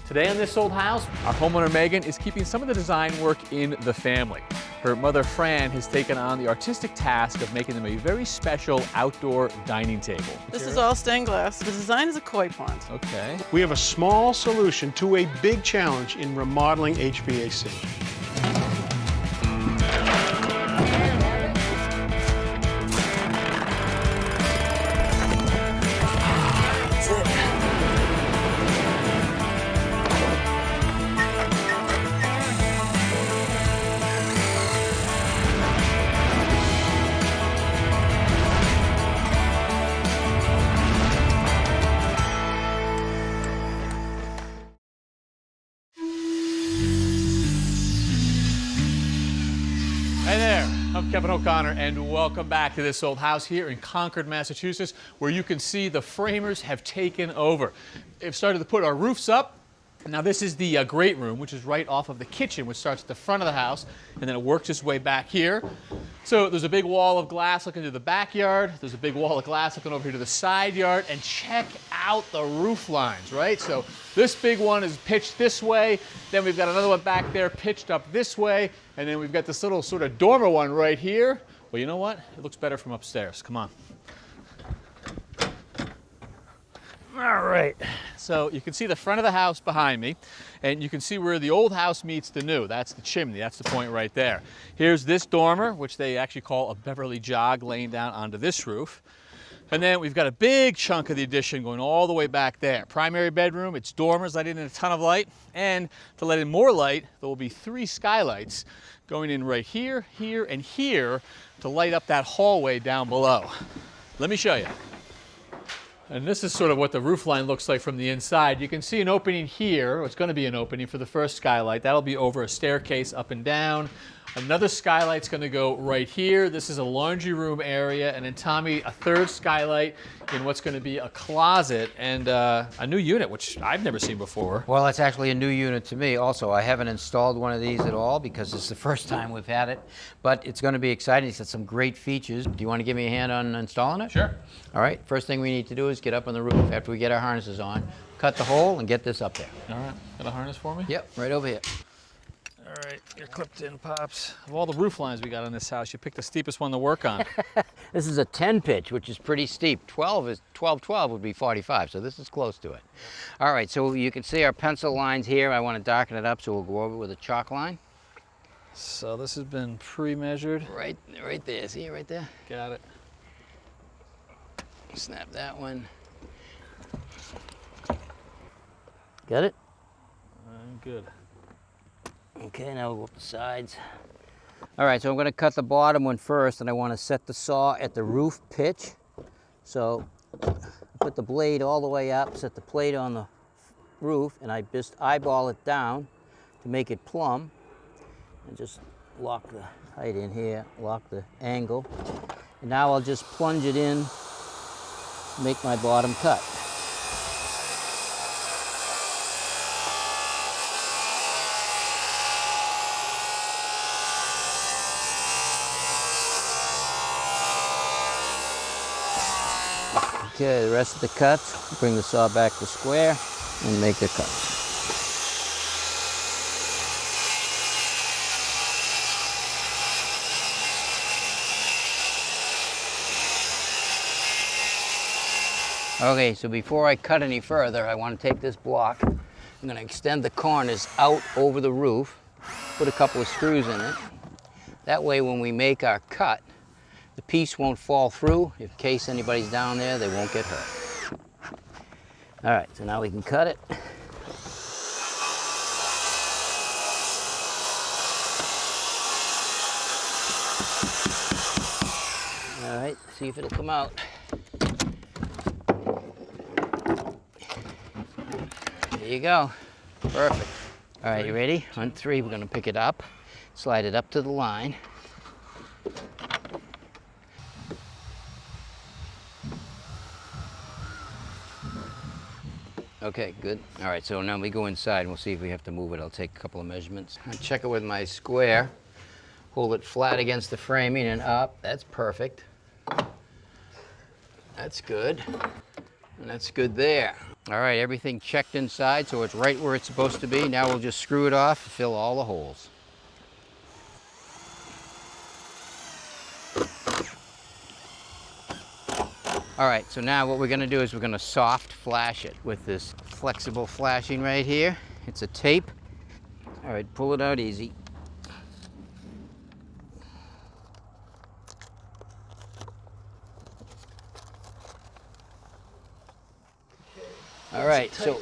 Today on This Old House, our homeowner Megan is keeping some of the design work in the family. Her mother Fran has taken on the artistic task of making them a very special outdoor dining table. This is all stained glass. The design is a koi pond. Okay. We have a small solution to a big challenge in remodeling HVAC. Hey there, I'm Kevin O'Connor, and welcome back to This Old House here in Concord, Massachusetts, where you can see the framers have taken over. They've started to put our roofs up. Now this is the great room, which is right off of the kitchen, which starts at the front of the house, and then it works its way back here. So there's a big wall of glass looking to the backyard. There's a big wall of glass looking over here to the side yard, and check out the roof lines, right? So this big one is pitched this way, then we've got another one back there pitched up this way, and then we've got this little sort of dormer one right here. Well, you know what? It looks better from upstairs. Come on. All right, so you can see the front of the house behind me, and you can see where the old house meets the new. That's the chimney, that's the point right there. Here's this dormer, which they actually call a Beverly jog, laying down onto this roof. And then we've got a big chunk of the addition going all the way back there. Primary bedroom, it's dormers letting in a ton of light, and to let in more light, there will be 3 skylights going in right here, here, and here to light up that hallway down below. Let me show you. And this is sort of what the roof line looks like from the inside. You can see an opening here. It's going to be an opening for the first skylight. That'll be over a staircase up and down. Another skylight's going to go right here. This is a laundry room area. And then Tommy, a third skylight in what's going to be a closet and a new unit, which I've never seen before. Well, it's actually a new unit to me also. I haven't installed one of these at all because it's the first time we've had it. But it's going to be exciting. It's got some great features. Do you want to give me a hand on installing it? Sure. All right. First thing we need to do is get up on the roof after we get our harnesses on, cut the hole, and get this up there. All right. Got a harness for me? Yep, right over here. All right, you're clipped in, Pops. Of all the roof lines we got on this house, you picked the steepest one to work on. This is a 10 pitch, which is pretty steep. 12 would be 45, so this is close to it. All right, so you can see our pencil lines here. I want to darken it up, so we'll go over with a chalk line. So this has been pre-measured. Right there. See it right there? Got it. Snap that one. Got it? I'm good. Okay, now we'll go up the sides. All right, so I'm going to cut the bottom one first, and I want to set the saw at the roof pitch. So I put the blade all the way up, set the plate on the roof, and I just eyeball it down to make it plumb. And just lock the height in here, lock the angle. And now I'll just plunge it in, make my bottom cut. Okay, the rest of the cuts, bring the saw back to square and make the cuts. Okay, so before I cut any further, I want to take this block. I'm going to extend the corners out over the roof, put a couple of screws in it. That way when we make our cut, the piece won't fall through. In case anybody's down there, they won't get hurt. All right, so now we can cut it. All right, see if it'll come out. There you go. Perfect. All right, you ready? On 3, we're going to pick it up, slide it up to the line. Okay, good. All right, so now we go inside and we'll see if we have to move it. I'll take a couple of measurements. I'll check it with my square. Hold it flat against the framing and up. That's perfect. That's good. And that's good there. All right, everything checked inside, so it's right where it's supposed to be. Now we'll just screw it off and fill all the holes. All right, so now what we're gonna do is we're gonna soft flash it with this flexible flashing right here. It's a tape. All right, pull it out easy. All right, so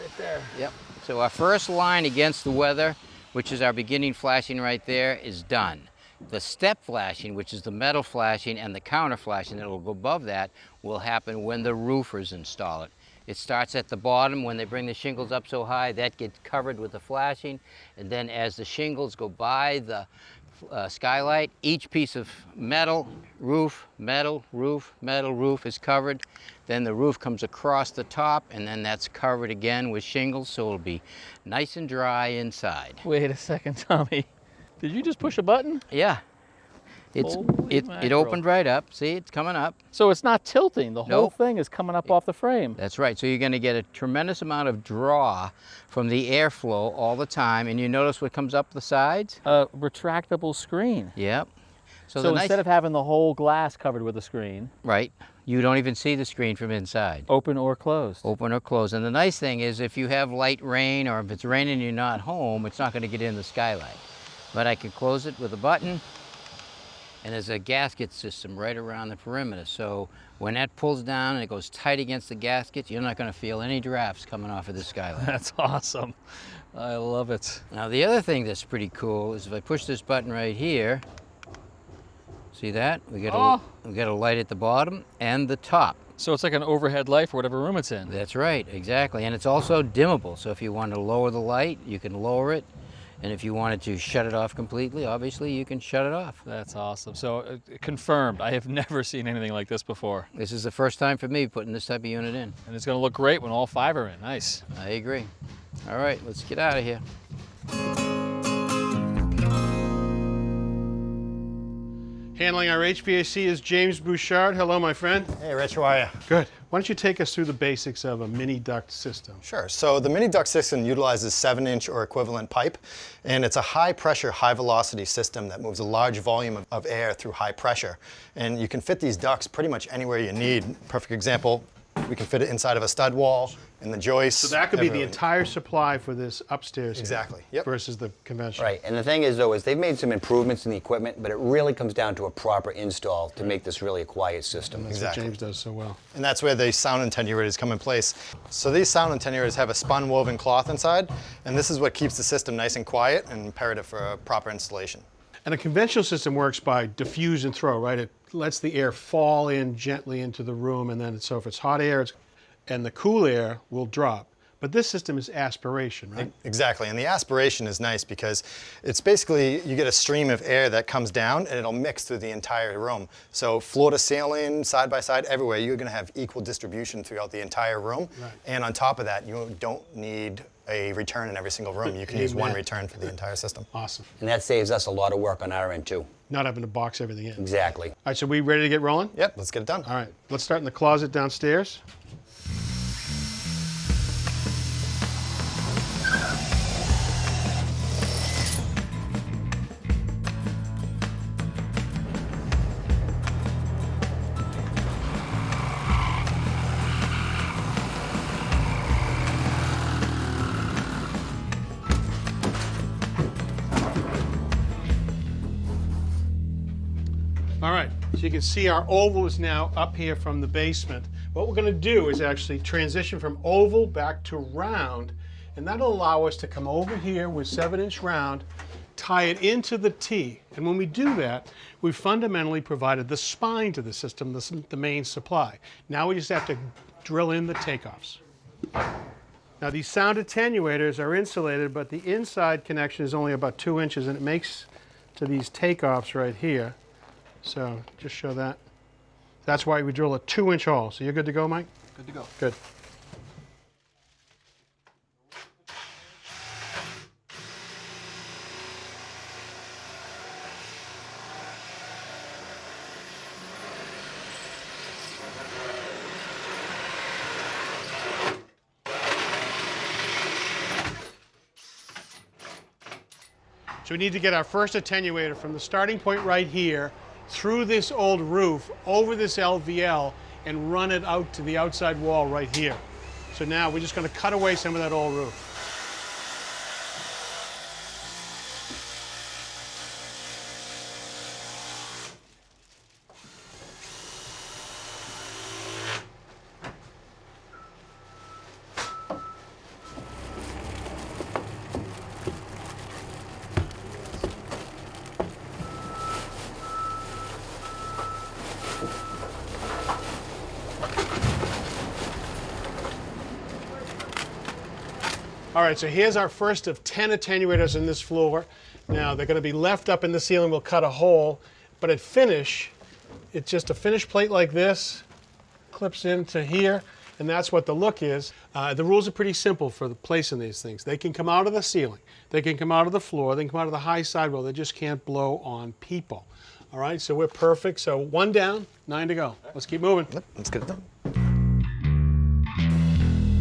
yep. So our first line against the weather, which is our beginning flashing right there, is done. The step flashing, which is the metal flashing, and the counter flashing that will go above that, will happen when the roofers install it. It starts at the bottom when they bring the shingles up so high, that gets covered with the flashing, and then as the shingles go by the skylight, each piece of metal, roof, metal, roof, metal, roof is covered. Then the roof comes across the top, and then that's covered again with shingles, so it'll be nice and dry inside. Wait a second, Tommy. Did you just push a button? Yeah. It opened right up. See, it's coming up. So it's not tilting. The whole Nope. thing is coming up off the frame. That's right. So you're going to get a tremendous amount of draw from the airflow all the time. And you notice what comes up the sides? A retractable screen. Yep. So instead of having the whole glass covered with a screen, right, you don't even see the screen from inside. open or closed. Open or closed. And the nice thing is if you have light rain or if it's raining and you're not home, it's not going to get in the skylight. But I can close it with a button. And there's a gasket system right around the perimeter. So when that pulls down and it goes tight against the gasket, you're not going to feel any drafts coming off of the skylight. That's awesome. I love it. Now the other thing that's pretty cool is if I push this button right here, see that? We get a light at the bottom and the top. So it's like an overhead light for whatever room it's in. That's right, exactly. And it's also dimmable. So if you want to lower the light, you can lower it. And if you wanted to shut it off completely, obviously you can shut it off. That's awesome. So confirmed, I have never seen anything like this before. This is the first time for me putting this type of unit in. And it's going to look great when all 5 are in. Nice. I agree. All right, let's get out of here. Handling our HVAC is James Bouchard. Hello, my friend. Hey, Rich, how are you? Good. Why don't you take us through the basics of a mini duct system? Sure. So the mini duct system utilizes 7-inch or equivalent pipe, and it's a high-pressure, high-velocity system that moves a large volume of air through high pressure. And you can fit these ducts pretty much anywhere you need. Perfect example, we can fit it inside of a stud wall, in the joists. So that could be the everywhere. entire supply for this upstairs. Exactly, here yep. Versus the conventional. Right, and the thing is though, is they've made some improvements in the equipment, but it really comes down to a proper install to make this really a quiet system. That's Exactly. what James does so well. And that's where the sound attenuators come in place. So these sound attenuators have a spun woven cloth inside, and this is what keeps the system nice and quiet and imperative for a proper installation. And a conventional system works by diffuse and throw, right? It lets the air fall in gently into the room, and then so if it's hot air, and the cool air will drop. But this system is aspiration, right? Exactly, and the aspiration is nice because it's basically, you get a stream of air that comes down and it'll mix through the entire room. So floor to ceiling, side by side, everywhere, you're gonna have equal distribution throughout the entire room. Right. And on top of that, you don't need a return in every single room. You can use one Amen. return for the entire system. Awesome. And that saves us a lot of work on our end too. Not having to box everything in. Exactly. All right, so we ready to get rolling? Yep, let's get it done. All right, let's start in the closet downstairs. All right, so you can see our oval is now up here from the basement. What we're going to do is actually transition from oval back to round, and that'll allow us to come over here with 7-inch round, tie it into the T. And when we do that, we've fundamentally provided the spine to the system, the main supply. Now we just have to drill in the takeoffs. Now these sound attenuators are insulated, but the inside connection is only about 2 inches, and it makes to these takeoffs right here. So just show that. That's why we drill a 2-inch hole. So you're good to go, Mike? Good to go. Good. So we need to get our first attenuator from the starting point right here, through this old roof, over this LVL, and run it out to the outside wall right here. So now we're just going to cut away some of that old roof. All right, so here's our first of 10 attenuators in this floor. Now, they're going to be left up in the ceiling. We'll cut a hole, but at finish, it's just a finish plate like this, clips into here, and that's what the look is. The rules are pretty simple for the placing these things. They can come out of the ceiling, they can come out of the floor, they can come out of the high sidewall. They just can't blow on people. All right, so we're perfect. So 1 down, 9 to go. Let's keep moving. Yep, let's get it done.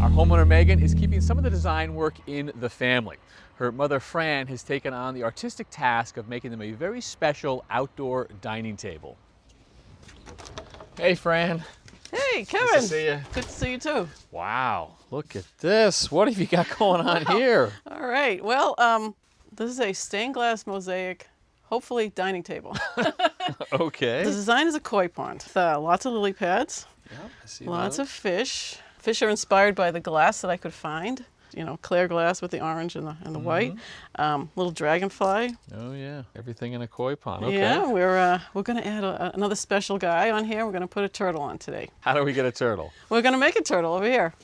Our homeowner Megan is keeping some of the design work in the family. Her mother Fran has taken on the artistic task of making them a very special outdoor dining table. Hey Fran. Hey, Kevin. Nice to see you. Good to see you too. Wow, look at this. What have you got going on here? All right. Well, this is a stained glass mosaic, hopefully dining table. Okay. The design is a koi pond. Lots of lily pads. Yeah, I see Lots those. of fish. Fish are inspired by the glass that I could find. You know, clear glass with the orange and the white. Little dragonfly. Oh yeah, everything in a koi pond. Okay. Yeah, we're going to add another special guy on here. We're going to put a turtle on today. How do we get a turtle? We're going to make a turtle over here.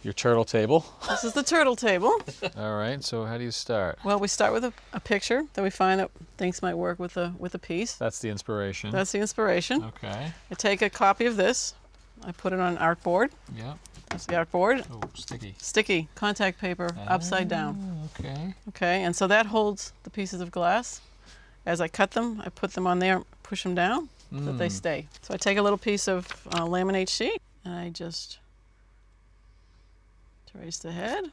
Your turtle table. This is the turtle table. All right, so how do you start? Well, we start with a picture that we find that things might work with a piece. That's the inspiration. That's the inspiration. Okay. I take a copy of this. I put it on an art board. Yep. That's the art board. Oh, sticky. Sticky contact paper upside down. Okay. Okay, and so that holds the pieces of glass. As I cut them, I put them on there, push them down so that they stay. So I take a little piece of laminate sheet and I just trace the head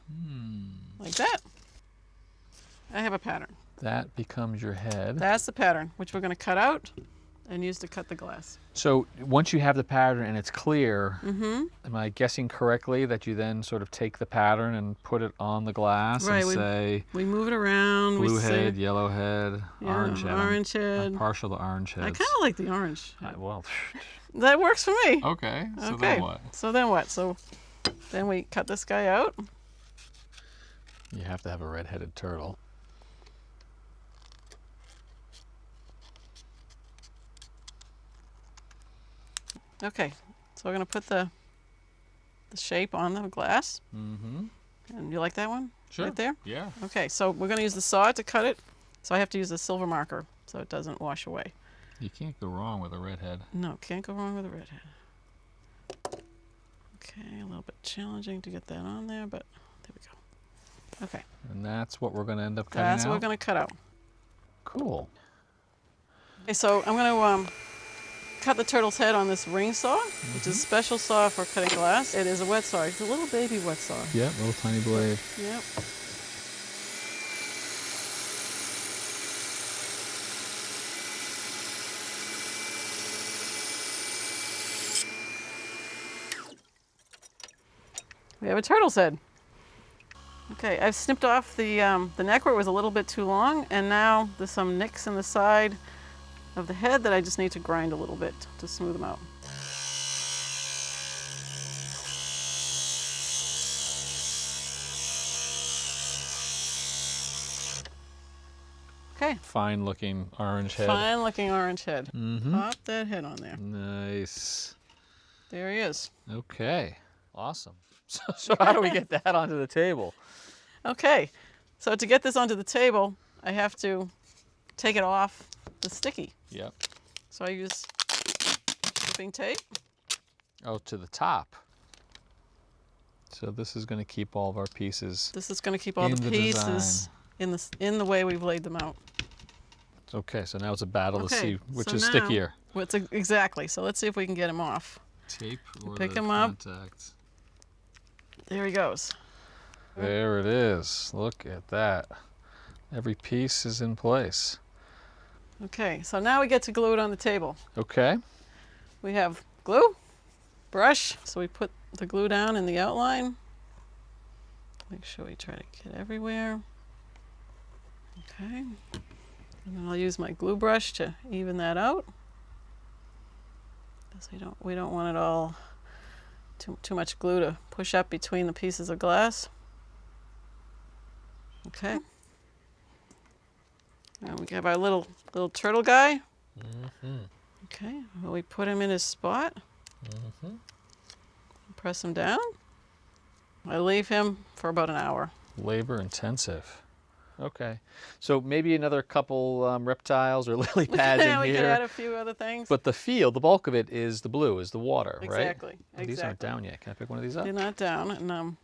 like that. I have a pattern. That becomes your head. That's the pattern, which we're going to cut out and use to cut the glass. So once you have the pattern and it's clear, am I guessing correctly that you then sort of take the pattern and put it on the glass Right, and say we move it around. blue we head, say, yellow head, yeah, orange head? orange head. I'm partial to orange heads. I kind of like the orange. Well, That works for me. okay. So Okay. then what? So then what? So then we cut this guy out. You have to have a red-headed turtle. Okay, so we're gonna put the shape on the glass. Mm-hmm. And you like that one? Sure. Right there? Yeah. Okay, so we're gonna use the saw to cut it. So I have to use a silver marker so it doesn't wash away. You can't go wrong with a redhead. No, can't go wrong with a redhead. Okay, a little bit challenging to get that on there, but there we go. Okay, And that's what we're going to end up cutting that's out? what we're gonna cut out. Cool. Okay, so I'm gonna cut the turtle's head on this ring saw, which is a special saw for cutting glass. It is a wet saw. It's a little baby wet saw. Yeah, little tiny blade. Yep. We have a turtle's head. Okay, I've snipped off the neck where it was a little bit too long, and now there's some nicks in the side of the head that I just need to grind a little bit to smooth them out. Okay, Fine looking orange head. fine looking orange head. Mm-hmm. Pop that head on there. Nice. There he is. Okay. Awesome. So how do we get that onto the table? Okay, so to get this onto the table, I have to take it off the sticky. Yep. So I use stripping tape. Oh, to the top. So this is going to keep all of our pieces. This is going to keep all In the the pieces in the way we've laid them out. Okay, so now it's a battle to Okay, see which so is now- stickier. Well, exactly. So let's see if we can get him off. Tape or Pick the him up. contact? There he goes. There it is. Look at that. Every piece is in place. Okay, so now we get to glue it on the table. Okay. We have glue, brush, so we put the glue down in the outline. Make sure we try to get everywhere. Okay, and then I'll use my glue brush to even that out. Because we don't want it all too much glue to push up between the pieces of glass. Okay. And we have our little turtle guy. Okay, well, we put him in his spot. Press him down. I leave him for about an hour. Labor intensive. Okay, so maybe another couple reptiles or lily pads Yeah, in we here. can add a few other things. But the bulk of it is the blue, is the water, right? Exactly. Oh, these aren't down yet. Can I pick one of these up? They're not down, and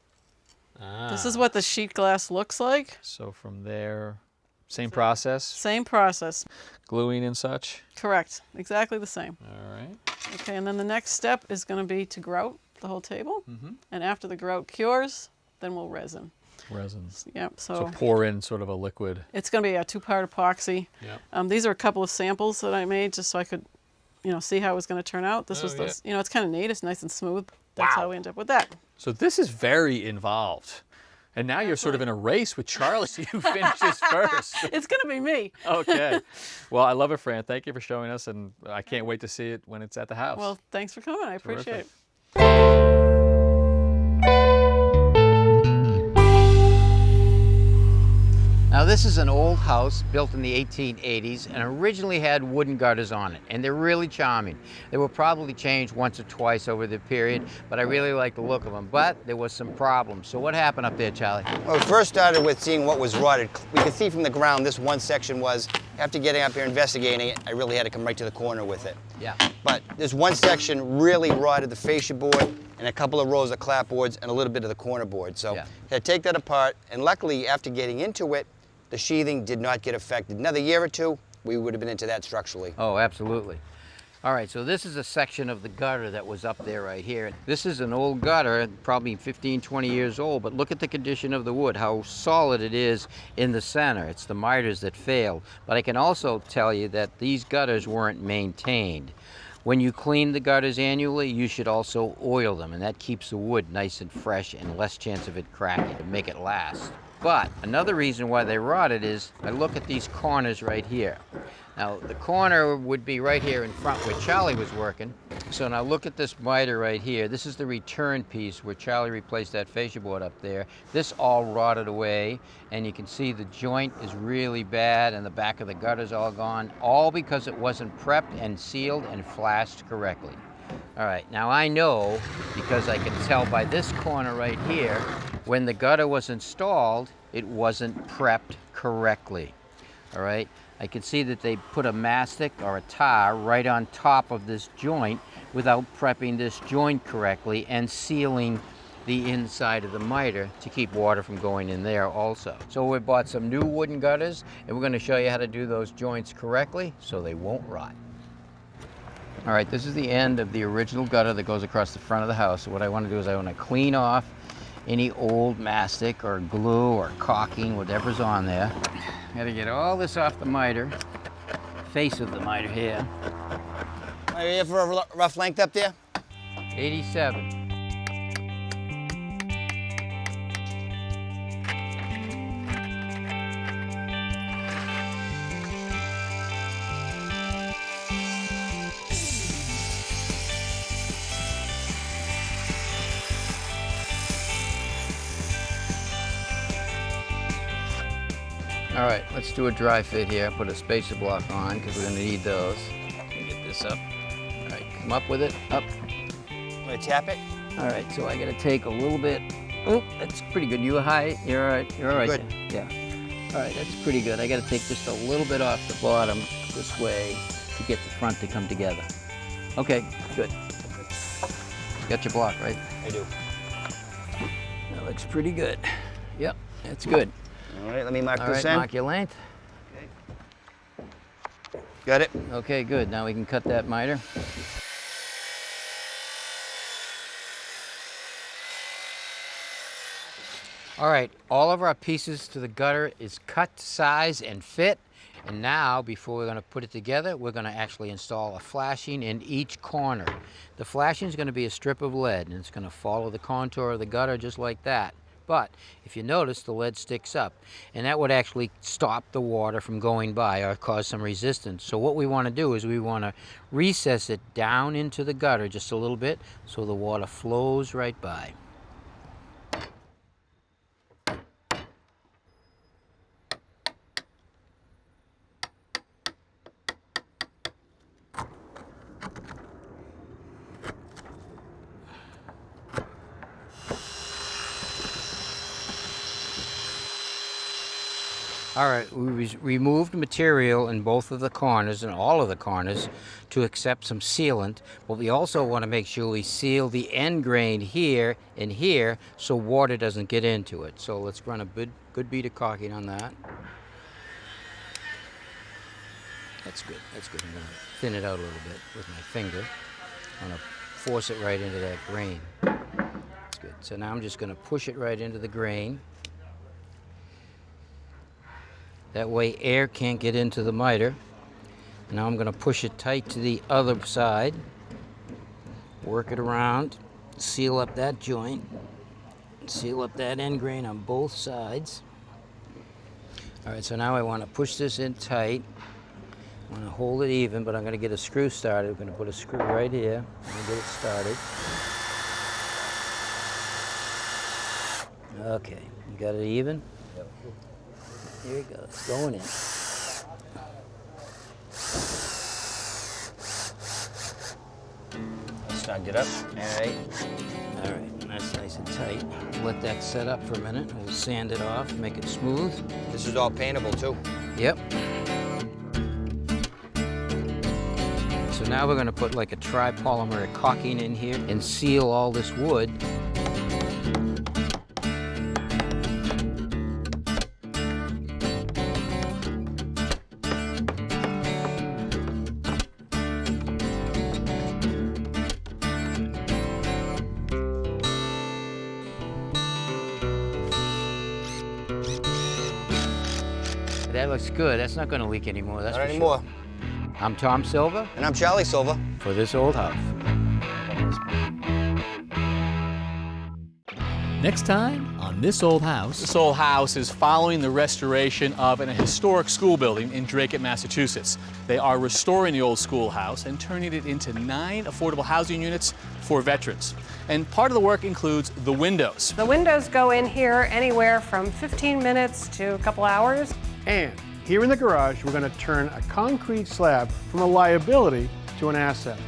this is what the sheet glass looks like. So from there, same process, Same process. gluing and such. Correct. Exactly the same. All right. Okay, and then the next step is going to be to grout the whole table. And after the grout cures, then we'll resin. Resins. Yep. So pour in sort of a liquid. It's going to be a 2-part epoxy. Yep. These are a couple of samples that I made just so I could, see how it was going to turn out. This was it's kind of neat. It's nice and smooth. That's how we end up with that. So this is very involved. And now you're sort of in a race with Charlie, so you finish this first. It's going to be me. Okay. Well, I love it, Fran. Thank you for showing us, and I can't wait to see it when it's at the house. Well, thanks for coming. I appreciate it. Now this is an old house built in the 1880s and originally had wooden gutters on it, and they're really charming. They were probably changed once or twice over the period, but I really like the look of them. But there was some problems. So what happened up there, Charlie? Well, it first started with seeing what was rotted. We could see from the ground this one section was, after getting up here investigating it, I really had to come right to the corner with it. Yeah. But this one section really rotted the fascia board and a couple of rows of clapboards and a little bit of the corner board. So I had to take that apart, and luckily after getting into it, the sheathing did not get affected. Another year or two, we would have been into that structurally. Oh, absolutely. All right, so this is a section of the gutter that was up there right here. This is an old gutter, probably 15, 20 years old, but look at the condition of the wood, how solid it is in the center. It's the miters that failed. But I can also tell you that these gutters weren't maintained. When you clean the gutters annually, you should also oil them, and that keeps the wood nice and fresh and less chance of it cracking to make it last. But another reason why they rotted is, I look at these corners right here. Now, the corner would be right here in front where Charlie was working. So now look at this miter right here. This is the return piece where Charlie replaced that fascia board up there. This all rotted away, and you can see the joint is really bad and the back of the gutter's all gone, all because it wasn't prepped and sealed and flashed correctly. All right, now I know, because I can tell by this corner right here, when the gutter was installed, it wasn't prepped correctly. All right, I can see that they put a mastic or a tar right on top of this joint without prepping this joint correctly and sealing the inside of the miter to keep water from going in there also. So we bought some new wooden gutters, and we're going to show you how to do those joints correctly so they won't rot. All right, this is the end of the original gutter that goes across the front of the house. So what I want to do is I want to clean off any old mastic or glue or caulking, whatever's on there. Got to get all this off the miter, face of the miter here. Are you here for a rough length up there? 87. All right, let's do a dry fit here. Put a spacer block on because we're going to need those. Get this up. All right, come up with it. Up. Want to tap it? All right, so I got to take a little bit. Oh, that's pretty good. You high? You're all right. You're all right. Good. Yeah. All right, that's pretty good. I got to take just a little bit off the bottom this way to get the front to come together. Okay, good. Got your block, right? I do. That looks pretty good. Yep, that's good. All right, let me mark All this right, in. mark your length. Got it? Okay, good. Now we can cut that miter. All right, all of our pieces to the gutter is cut, size, and fit. And now, before we're going to put it together, we're going to actually install a flashing in each corner. The flashing is going to be a strip of lead, and it's going to follow the contour of the gutter just like that. But if you notice, the lead sticks up, and that would actually stop the water from going by or cause some resistance. So what we want to do is we want to recess it down into the gutter just a little bit so the water flows right by. All right, we removed material in both of the corners and all of the corners to accept some sealant, but we also want to make sure we seal the end grain here and here so water doesn't get into it. So let's run a good bead of caulking on that. That's good, that's good. I'm going to thin it out a little bit with my finger. I'm going to force it right into that grain. That's good. So now I'm just going to push it right into the grain. That way air can't get into the miter. Now I'm going to push it tight to the other side. Work it around, seal up that joint, seal up that end grain on both sides. All right, so now I want to push this in tight. I want to hold it even, but I'm going to get a screw started. I'm going to put a screw right here. I'm going to get it started. Okay, you got it even? Here it goes, going in. Snug it up. All right, that's nice and tight. Let that set up for a minute. We'll sand it off, make it smooth. This is all paintable too. Yep. So now we're going to put like a tri-polymer caulking in here and seal all this wood. That looks good. That's not going to leak anymore. That's Not for anymore. Sure. I'm Tom Silva And I'm Charlie Silva. for This Old House. Next time on This Old House. This old house is following the restoration of an historic school building in Drake, Massachusetts. They are restoring the old schoolhouse and turning it into 9 affordable housing units for veterans. And part of the work includes the windows. The windows go in here anywhere from 15 minutes to a couple hours. And here in the garage, we're going to turn a concrete slab from a liability to an asset.